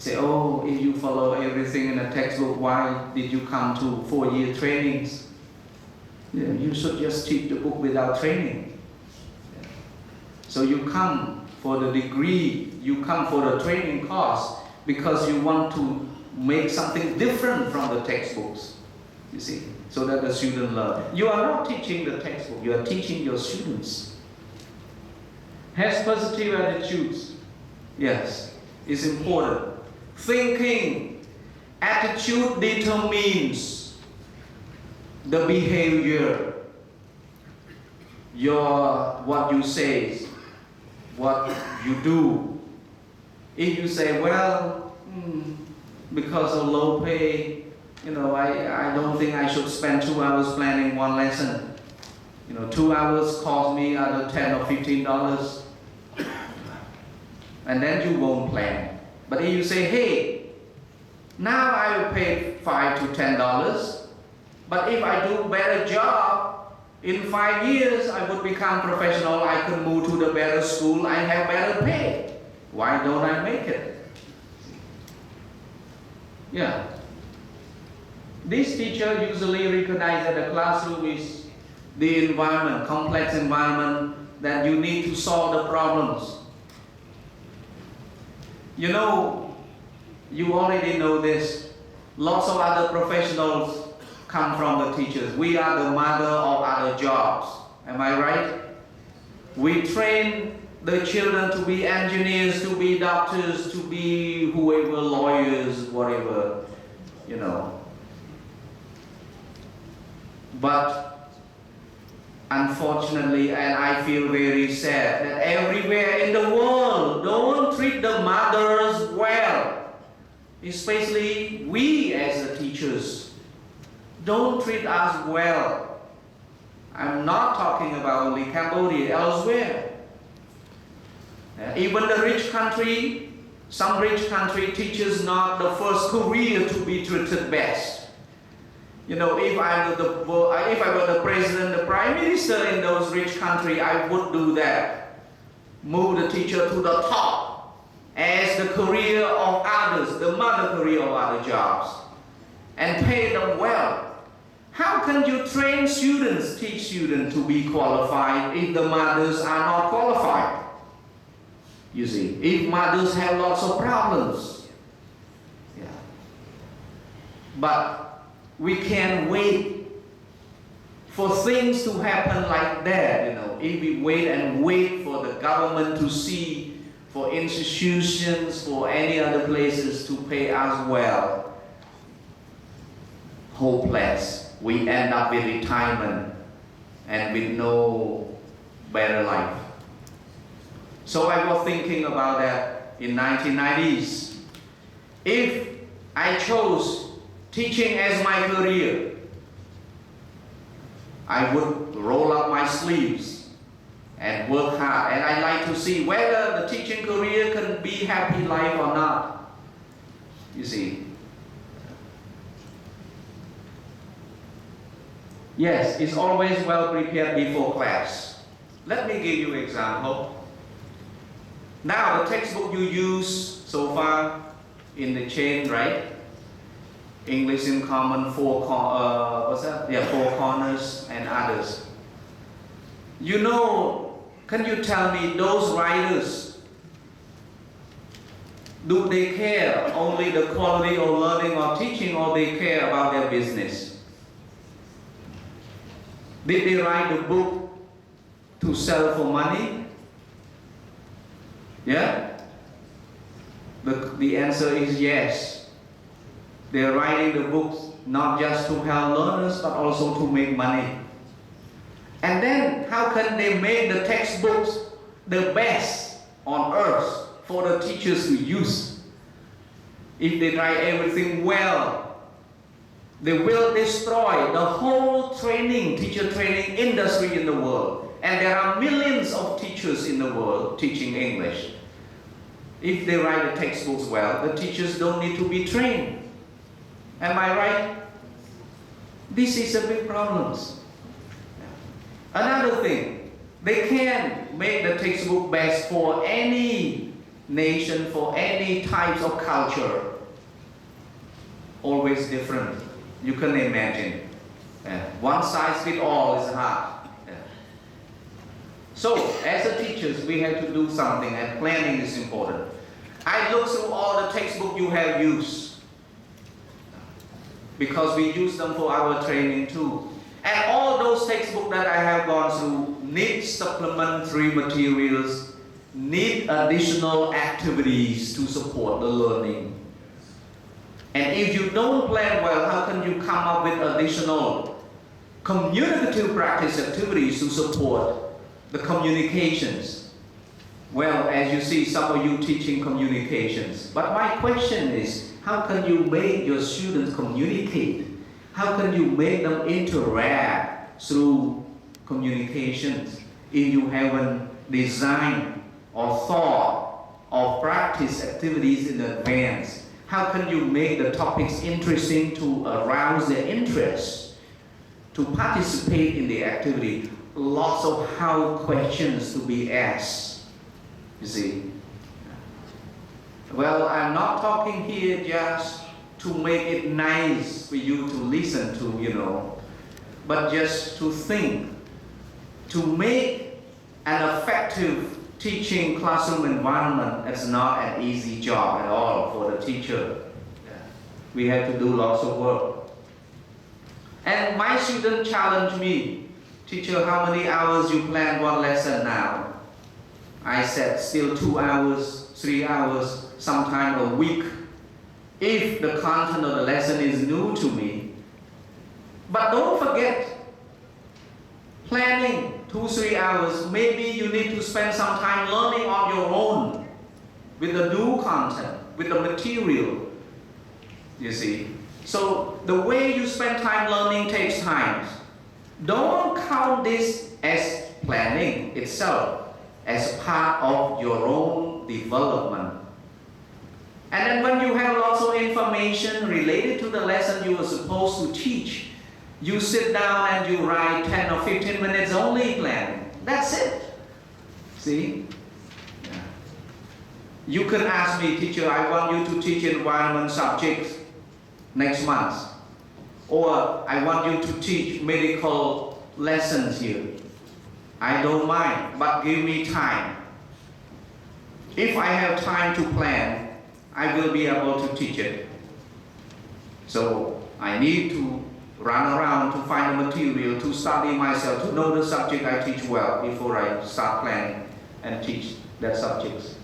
Say, oh, if you follow everything in a textbook, why did you come to 4-year trainings? Yeah, you should just teach the book without training. Yeah. So you come for the degree, you come for the training course because you want to make something different from the textbooks, you see, so that the student learn. You are not teaching the textbook, you are teaching your students. Has positive attitudes. Yes, it's important. Thinking, attitude determines the behavior, what you say, what you do. If you say, well, because of low pay, I don't think I should spend 2 hours planning one lesson. 2 hours cost me either $10 or $15. And then you won't plan. But if you say, hey, now I will pay $5 to $10, but if I do a better job, in 5 years I would become professional, I could move to the better school, I have better pay. Why don't I make it? Yeah. This teacher usually recognizes that the classroom is the environment, complex environment, that you need to solve the problems. You already know this. Lots of other professionals come from the teachers. We are the mother of other jobs. Am I right? We train the children to be engineers, to be doctors, to be whoever, lawyers, whatever, But unfortunately, and I feel very sad, that everywhere in the world don't treat the mothers well. Especially we as the teachers don't treat us well. I'm not talking about only Cambodia, elsewhere. Even the rich country, some rich country teaches not the first career to be treated best. If I were the president, the prime minister in those rich countries, I would do that. Move the teacher to the top as the career of others, the mother career of other jobs, and pay them well. How can you train students, teach students to be qualified if the mothers are not qualified? You see, if mothers have lots of problems. Yeah. But we can't wait for things to happen like that, If we wait for the government to see, for institutions, for any other places to pay us well, hopeless. We end up with retirement and with no better life. So I was thinking about that in 1990s. If I chose teaching as my career, I would roll up my sleeves and work hard. And I like to see whether the teaching career can be happy life or not. You see. Yes, it's always well prepared before class. Let me give you an example. Now the textbook you use so far in the chain, right? English in Common, four corners and others. Can you tell me those writers, do they care only the quality of learning or teaching, or they care about their business? Did they write the book to sell for money? Yeah? The answer is yes. They're writing the books not just to help learners, but also to make money. And then how can they make the textbooks the best on earth for the teachers to use? If they write everything well, they will destroy the whole teacher training industry in the world. And there are millions of teachers in the world teaching English. If they write the textbooks well, the teachers don't need to be trained. Am I right? This is a big problem. Another thing, they can make the textbook best for any nation, for any types of culture, always different. You can imagine. One size fits all is hard. So, as a teachers, we have to do something, and planning is important. I look through all the textbooks you have used, because we use them for our training too. And all those textbooks that I have gone through need supplementary materials, need additional activities to support the learning. And if you don't plan well, how can you come up with additional communicative practice activities to support the communications? Well, as you see, some of you teaching communications. But my question is, how can you make your students communicate? How can you make them interact through communications if you haven't designed or thought or practice activities in advance? How can you make the topics interesting to arouse their interest, to participate in the activity? Lots of how questions to be asked, you see. Well, I'm not talking here just to make it nice for you to listen to, but just to think, to make an effective teaching classroom environment. It's not an easy job at all for the teacher. We have to do lots of work. And my student challenged me, teacher, how many hours you plan one lesson now? I said, still 2 hours, 3 hours, sometime a week, if the content of the lesson is new to me. But don't forget, planning 2-3 hours, maybe you need to spend some time learning on your own with the new content, with the material, you see. So the way you spend time learning takes time. Don't count this as planning itself, as part of your own development. And then when you have lots of information related to the lesson you are supposed to teach, you sit down and you write 10 or 15 minutes only planning. That's it. See? Yeah. You can ask me, teacher, I want you to teach environment subjects next month. Or I want you to teach medical lessons here. I don't mind, but give me time. If I have time to plan, I will be able to teach it. So I need to run around to find the material, to study myself, to know the subject I teach well before I start planning and teach that subject.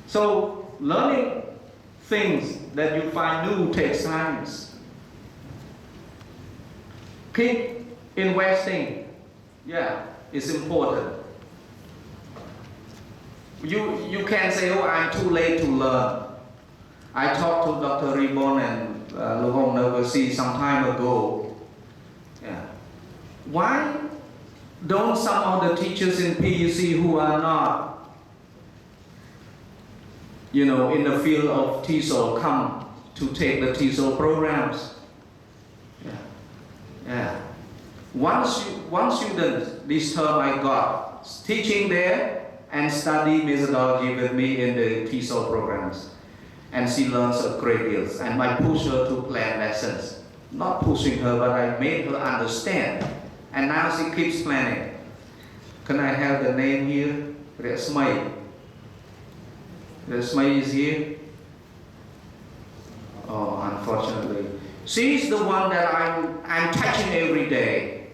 So learning things that you find new takes time. Keep investing. Yeah, it's important. You can say, oh, I'm too late to learn. I talked to Dr. Ribon and Luhong Navasi some time ago. Yeah. Why don't some of the teachers in PUC who are not, in the field of TESOL come to take the TESOL programs? Yeah. Yeah. One student this term I got teaching there and study methodology with me in the TESOL programs. And she learns a great deal. And I push her to plan lessons. Not pushing her, but I made her understand. And now she keeps planning. Can I have the name here? Resmay. Resmay is here? Oh, unfortunately. She's the one that I'm touching every day.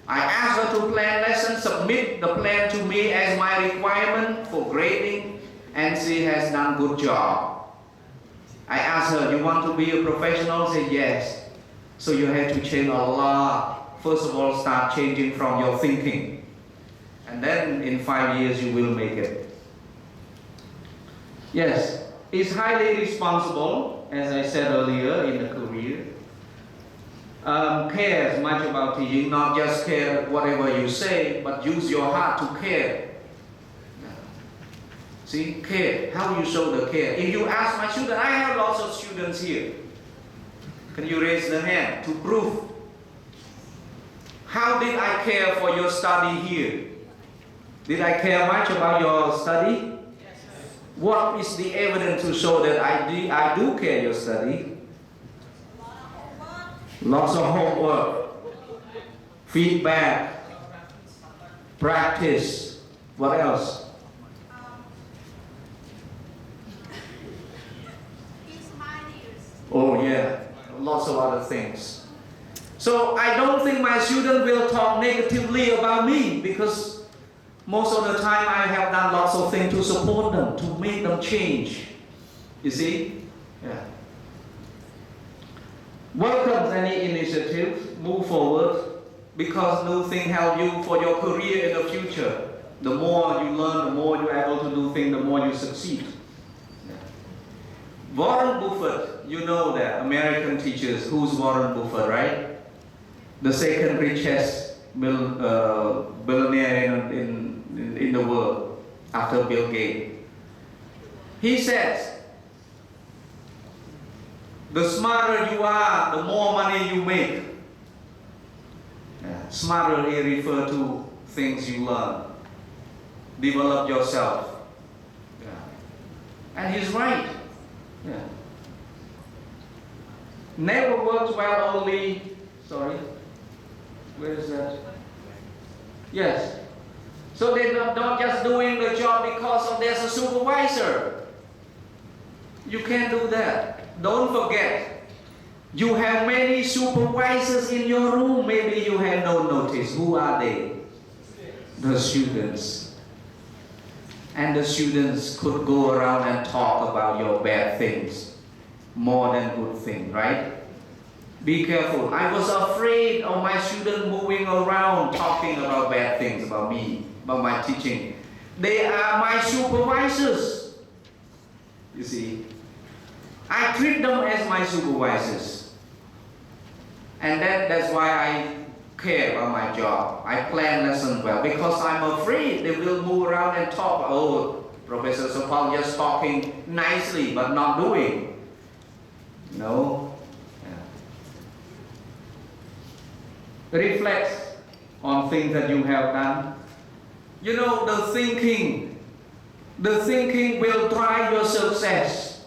I ask her to plan lessons, submit the plan to me as my requirement for grading, and she has done good job. I asked her, you want to be a professional? She said, yes. So you have to change a lot. First of all, start changing from your thinking. And then in 5 years, you will make it. Yes, it's highly responsible, as I said earlier, in the career. Cares much about teaching, not just care whatever you say, but use your heart to care. See, care. How you show the care? If you ask my student, I have lots of students here. Can you raise the hand to prove? How did I care for your study here? Did I care much about your study? What is the evidence to show that I do care your study? Lots of homework, feedback, practice. What else? Oh yeah, lots of other things. So I don't think my student will talk negatively about me, because most of the time I have done lots of things to support them, to make them change. You see? Yeah. Welcome any initiative, move forward, because new things help you for your career in the future. The more you learn, the more you're able to do things, the more you succeed. Yeah. Warren Buffett, you know that, American teachers. Who's Warren Buffett, right? The second richest billionaire in the world after Bill Gates. He says, the smarter you are, the more money you make. Yeah. Smarter, he refers to things you learn. Develop yourself. Yeah. And he's right. Yeah. Never works well only, sorry, where is that? Yes. So they're not just doing the job because of there's a supervisor. You can't do that. Don't forget, you have many supervisors in your room. Maybe you have no notice. Who are they? The students. And the students could go around and talk about your bad things more than good things, right? Be careful. I was afraid of my students moving around talking about bad things about me, about my teaching. They are my supervisors. You see, I treat them as my supervisors. And that's why I care about my job. I plan lessons well, because I'm afraid they will move around and talk. Oh, Professor Sopal just talking nicely but not doing. No. Yeah. Reflect on things that you have done. You know, the thinking will drive your success.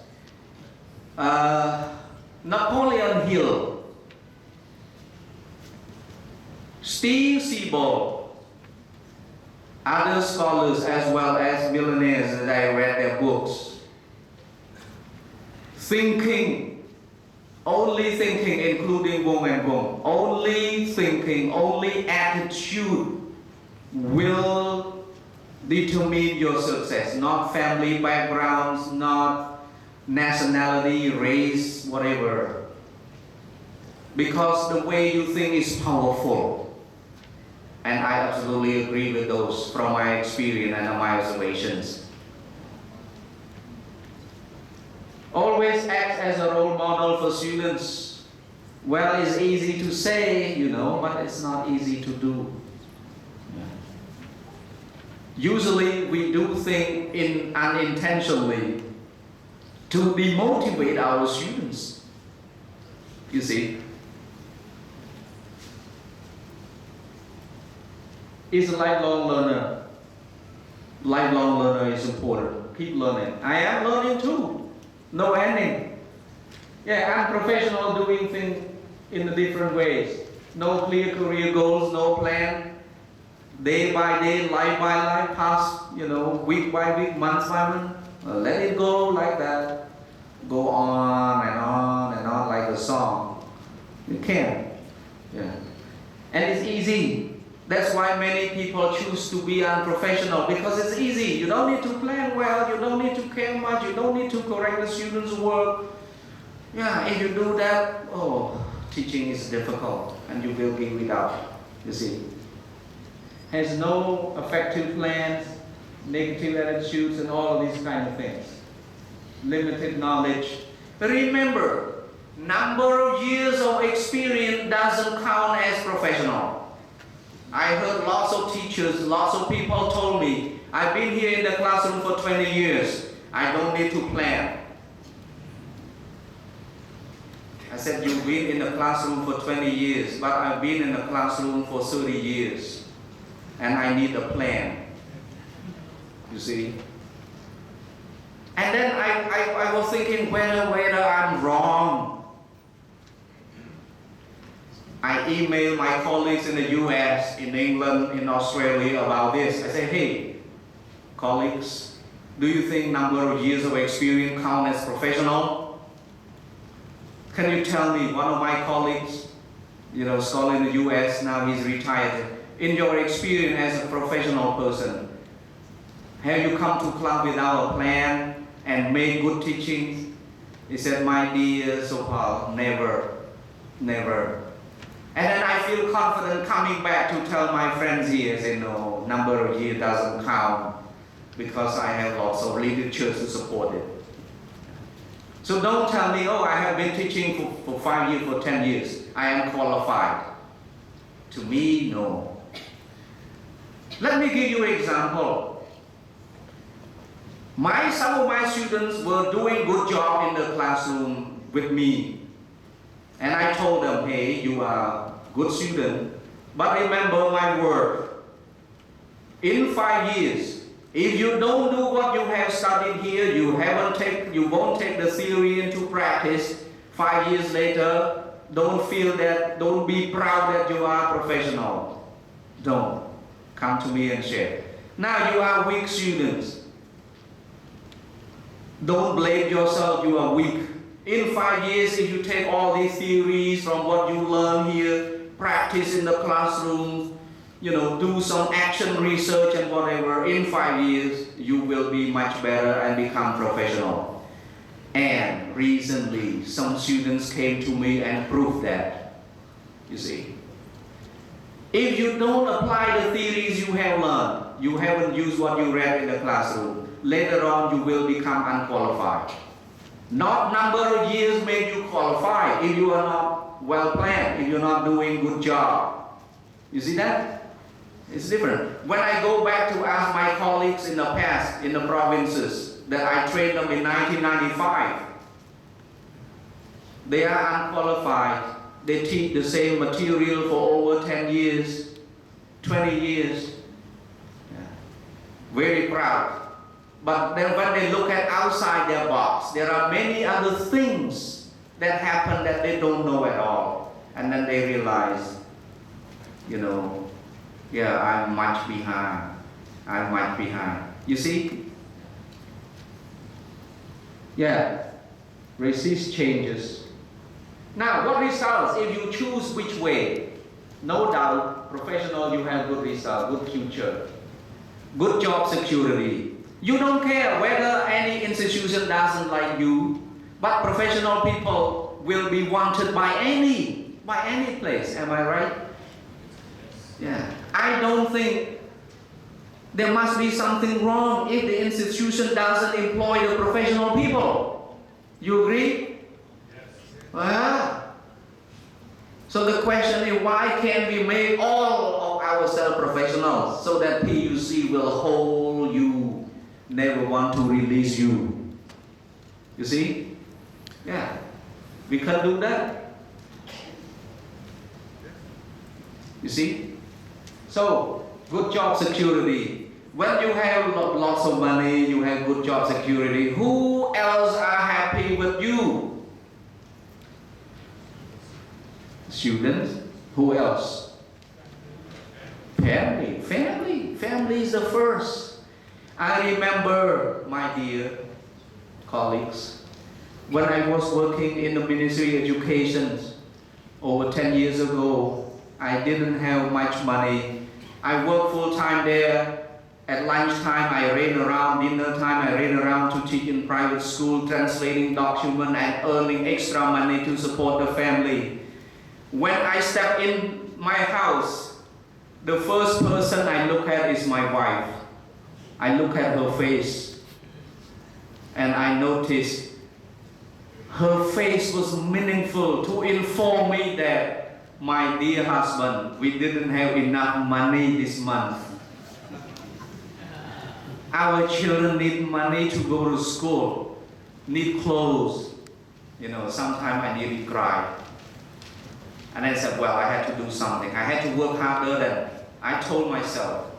Napoleon Hill, Steve Seaborg, other scholars as well as millionaires that I read their books. Thinking, only thinking, including Wong and Wong, only thinking, only attitude will determine your success, not family backgrounds, not nationality, race, whatever. Because the way you think is powerful. And I absolutely agree with those from my experience and my observations. Always act as a role model for students. Well, it's easy to say, you know, but it's not easy to do. Usually we do things unintentionally to demotivate our students. You see? Is a lifelong learner. Lifelong learner is important. Keep learning. I am learning too. No ending. Yeah, I'm professional doing things in the different ways. No clear career goals, no plan. Day by day, life by life, pass, you know, week by week, month by month. Let it go like that. Go on and on and on like a song. You can. Yeah. And it's easy. That's why many people choose to be unprofessional, because it's easy. You don't need to plan well, you don't need to care much, you don't need to correct the students' work. Yeah, if you do that, oh, teaching is difficult and you will give it up, you see. Has no effective plans, negative attitudes and all of these kind of things. Limited knowledge. Remember, number of years of experience doesn't count as professional. I heard lots of teachers, lots of people told me, I've been here in the classroom for 20 years. I don't need to plan. I said, you've been in the classroom for 20 years, but I've been in the classroom for 30 years. And I need a plan. You see? And then I was thinking whether I'm wrong. I emailed my colleagues in the US, in England, in Australia about this. I said, hey, colleagues, do you think number of years of experience count as professional? Can you tell me, one of my colleagues, scholar in the US, now he's retired. In your experience as a professional person, have you come to class without a plan and made good teachings? He said, my dear Sopal, never. And then I feel confident coming back to tell my friends here, say, no, number of years doesn't count because I have lots of literature to support it. So don't tell me, oh, I have been teaching for 5 years, for 10 years. I am qualified. To me, no. Let me give you an example. Some of my students were doing good job in the classroom with me. And I told them, hey, you are a good student, but remember my word. In 5 years, if you don't do what you have studied here, you won't take the theory into practice. 5 years later, don't be proud that you are professional. Don't. Come to me and share. Now you are weak students. Don't blame yourself, you are weak. In 5 years, if you take all these theories from what you learn here, practice in the classroom, do some action research and whatever, in 5 years, you will be much better and become professional. And recently, some students came to me and proved that. You see, if you don't apply the theories you have learned, you haven't used what you read in the classroom, later on you will become unqualified. Not number of years make you qualify if you are not well planned, if you're not doing good job. You see that? It's different. When I go back to ask my colleagues in the past, in the provinces, that I trained them in 1995, they are unqualified. They teach the same material for over 10 years, 20 years. Yeah. Very proud. But then when they look at outside their box, there are many other things that happen that they don't know at all. And then they realize, I'm much behind. You see? Yeah. Resist changes. Now, what results if you choose which way? No doubt, professional, you have good result, good future, good job security. You don't care whether any institution doesn't like you, but professional people will be wanted by any place. Am I right? Yeah. I don't think there must be something wrong if the institution doesn't employ the professional people. You agree? Yes. So the question is, why can't we make all of ourselves professionals so that PUC will hold you, never want to release you? You see? Yeah. We can do that. You see? So, good job security. When you have lots of money, you have good job security, who else are happy with you? Students. Who else? Family. Family is the first. I remember, my dear colleagues, when I was working in the Ministry of Education over 10 years ago, I didn't have much money. I worked full-time there. At lunchtime, I ran around. Dinner time, I ran around to teach in private school, translating documents and earning extra money to support the family. When I step in my house, the first person I look at is my wife. I look at her face, and I noticed her face was meaningful to inform me that, my dear husband, we didn't have enough money this month. Our children need money to go to school, need clothes. Sometimes I nearly cry. And I said, well, I had to do something. I had to work harder than I told myself,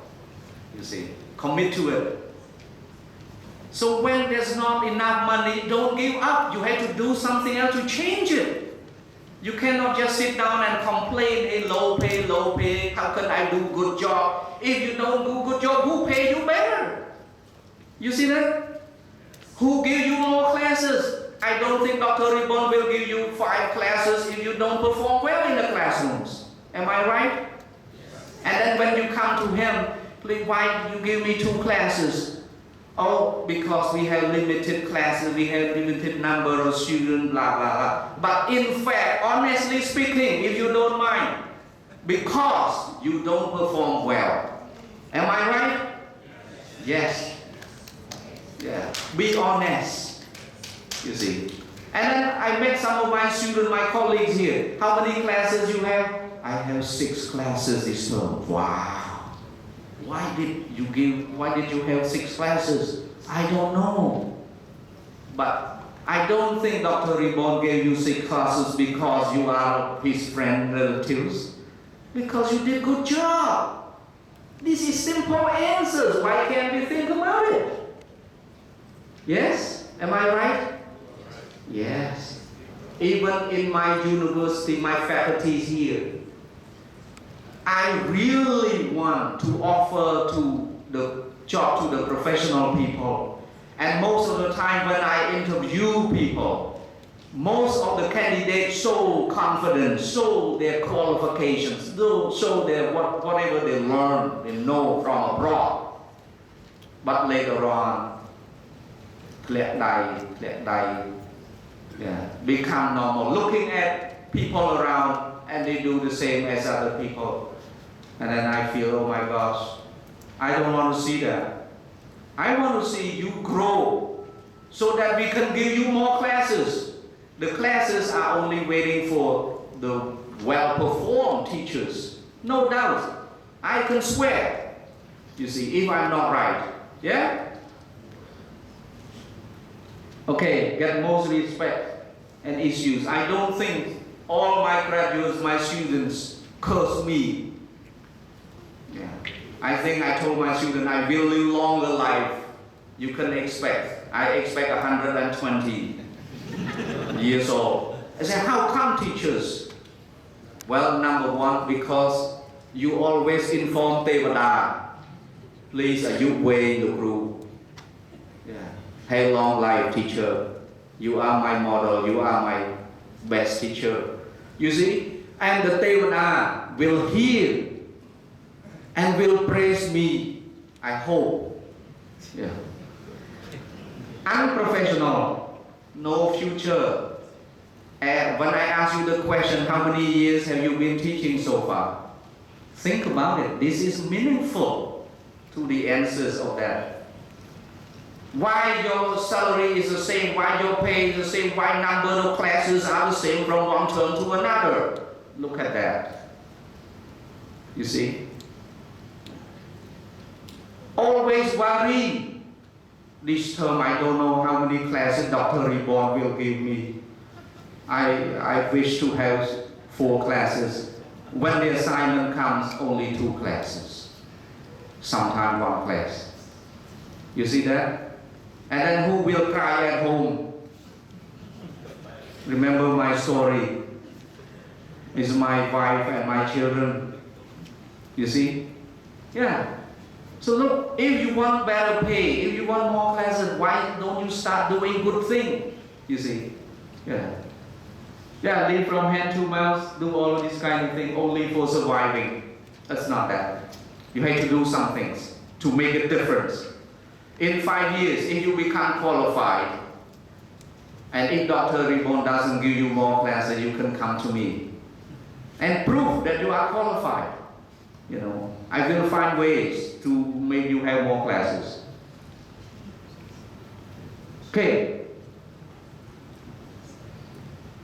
you see, commit to it. So when there's not enough money, don't give up. You have to do something else to change it. You cannot just sit down and complain, hey, low pay, how can I do good job? If you don't do good job, who pay you better? You see that? Who give you more classes? I don't think Dr. Ribbon will give you 5 classes if you don't perform well in the classrooms. Am I right? And then when you come to him, please, why you give me 2 classes? Oh, because we have limited classes, we have limited number of students, blah, blah, blah. But in fact, honestly speaking, if you don't mind, because you don't perform well. Am I right? Yes. Yeah. Be honest. You see. And then I met some of my students, my colleagues here. How many classes you have? I have 6 classes this term. Wow. Why did you have 6 classes? I don't know. But I don't think Dr. Ribbon gave you 6 classes because you are his friend, relatives. Because you did a good job. This is simple answers. Why can't we think about it? Yes? Am I right? Yes. Even in my university, my faculties here, I really want to offer to the job to the professional people. And most of the time when I interview people, most of the candidates show confidence, show their qualifications, show their whatever they learn, they know from abroad. But later on, become normal. Looking at people around and they do the same as other people. And then I feel, oh my gosh, I don't want to see that. I want to see you grow so that we can give you more classes. The classes are only waiting for the well-performed teachers. No doubt. I can swear, you see, if I'm not right. Yeah? Okay, get most respect and issues. I don't think all my graduates, my students, curse me. Yeah. I think I told my students I will live longer life. You can expect. I expect 120 years old. I said, how come, teachers? Well, number one, because you always inform Tevada. Please, you way in the group. Yeah. Hey, long life, teacher. You are my model. You are my best teacher. You see? And the Tevada will hear and will praise me, I hope. Yeah. Unprofessional, no future. And when I ask you the question, how many years have you been teaching so far? Think about it. This is meaningful to the answers of that. Why your salary is the same, why your pay is the same, why number of classes are the same from one term to another. Look at that. You see? Always worry. This term I don't know how many classes Dr. Ribbon will give me. I wish to have 4 classes. When the assignment comes, only 2 classes. Sometimes 1 class. You see that? And then who will cry at home? Remember my story. It's my wife and my children. You see? Yeah. So look, if you want better pay, if you want more classes, why don't you start doing good things? You see? Yeah. Yeah, live from hand to mouth, do all of this kind of thing only for surviving. That's not that. You have to do some things to make a difference. In 5 years, if you become qualified, and if Dr. Ribbon doesn't give you more classes, you can come to me and prove that you are qualified. You know, I will find ways to make you have more classes. Okay.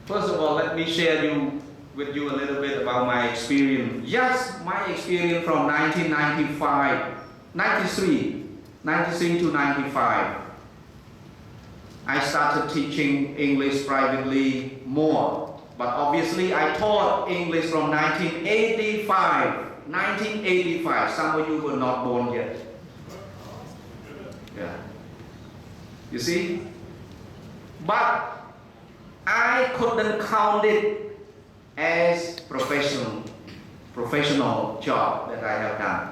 First of all, let me share with you a little bit about my experience. Yes, my experience from 93 to 95. I started teaching English privately more. But obviously I taught English from 1985. 1985. Some of you were not born yet. Yeah. You see? But I couldn't count it as professional job that I have done.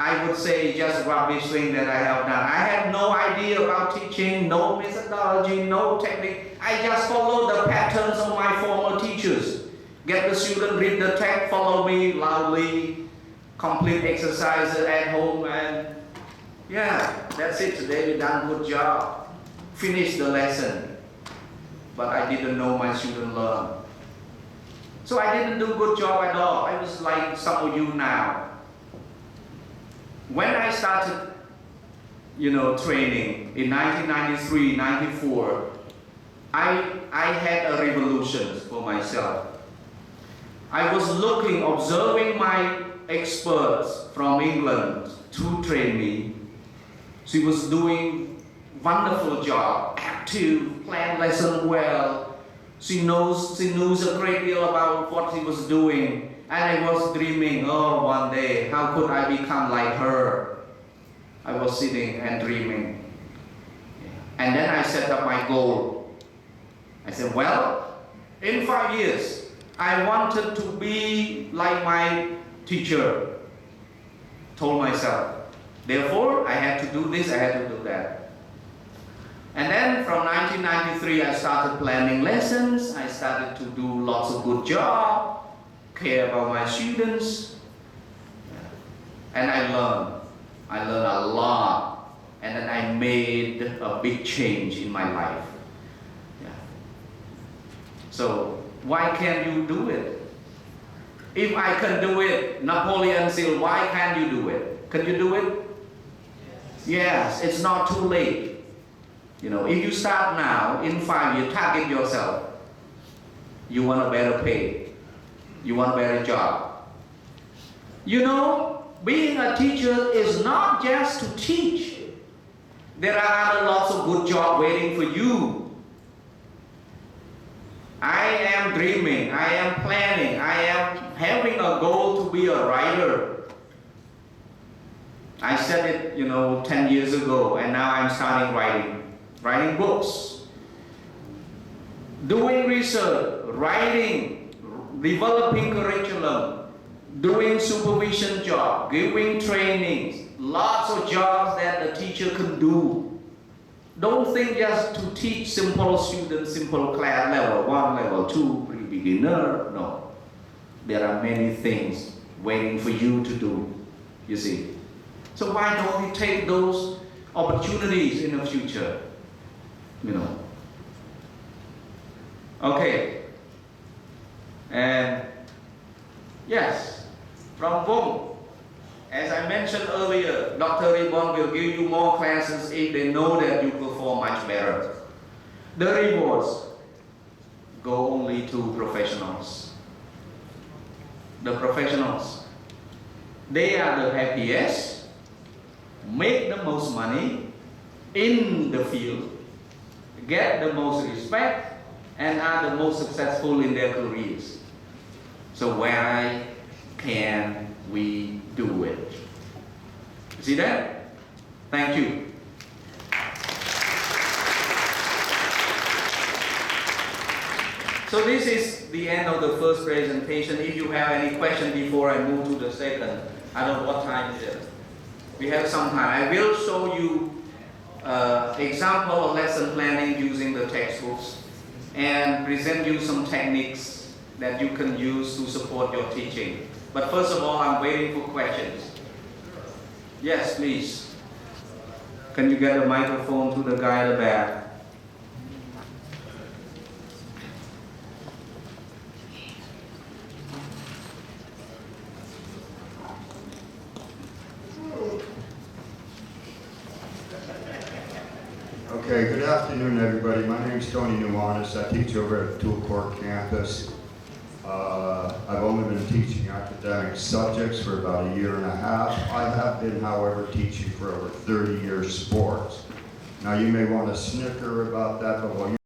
I would say just rubbish thing that I have done. I had no idea about teaching, no methodology, no technique. I just followed the patterns of my former teachers. Get the student, read the text, follow me loudly, complete exercises at home, and yeah, that's it. Today we done good job. Finish the lesson. But I didn't know my student learn. So I didn't do good job at all. I was like some of you now. When I started, training in 1993, 94, I had a revolution for myself. I was observing my experts from England to train me. She was doing wonderful job, active, plan lesson well. She knows a great deal about what she was doing. And I was dreaming, one day, how could I become like her? I was sitting and dreaming. And then I set up my goal. I said, well, in 5 years, I wanted to be like my teacher. Told myself. Therefore, I had to do this, I had to do that. And then from 1993, I started planning lessons. I started to do lots of good job. Care about my students, and I learned a lot, and then I made a big change in my life. Yeah. So why can't you do it? If I can do it, Napoleon said, why can't you do it? Can you do it? Yes, it's not too late. If you start now, in 5 years, target yourself. You want a better pay. You want a better job. Being a teacher is not just to teach. There are other lots of good jobs waiting for you. I am dreaming, I am planning, I am having a goal to be a writer. I said it, 10 years ago, and now I'm starting writing books, doing research, writing, developing curriculum, doing supervision job, giving trainings, lots of jobs that the teacher can do. Don't think just to teach simple students, simple class level 1, level 2, pre-beginner. No. There are many things waiting for you to do, you see. So why don't we take those opportunities in the future? Okay. And yes, from Vung, as I mentioned earlier, Dr. Ribbon will give you more classes if they know that you perform much better. The rewards go only to professionals. The professionals, they are the happiest, make the most money in the field, get the most respect, and are the most successful in their careers. So why can we do it? See that? Thank you. So this is the end of the first presentation. If you have any question before I move to the second, I don't know what time it is. We have some time. I will show you example of lesson planning using the textbooks and present you some techniques that you can use to support your teaching. But first of all, I'm waiting for questions. Yes, please. Can you get a microphone to the guy at the back? Okay, good afternoon, everybody. My name is Tony Nuanis. I teach over at Tool Court campus. I've only been teaching academic subjects for about 1.5 years. I have been, however, teaching for over 30 years sports. Now, you may want to snicker about that, but while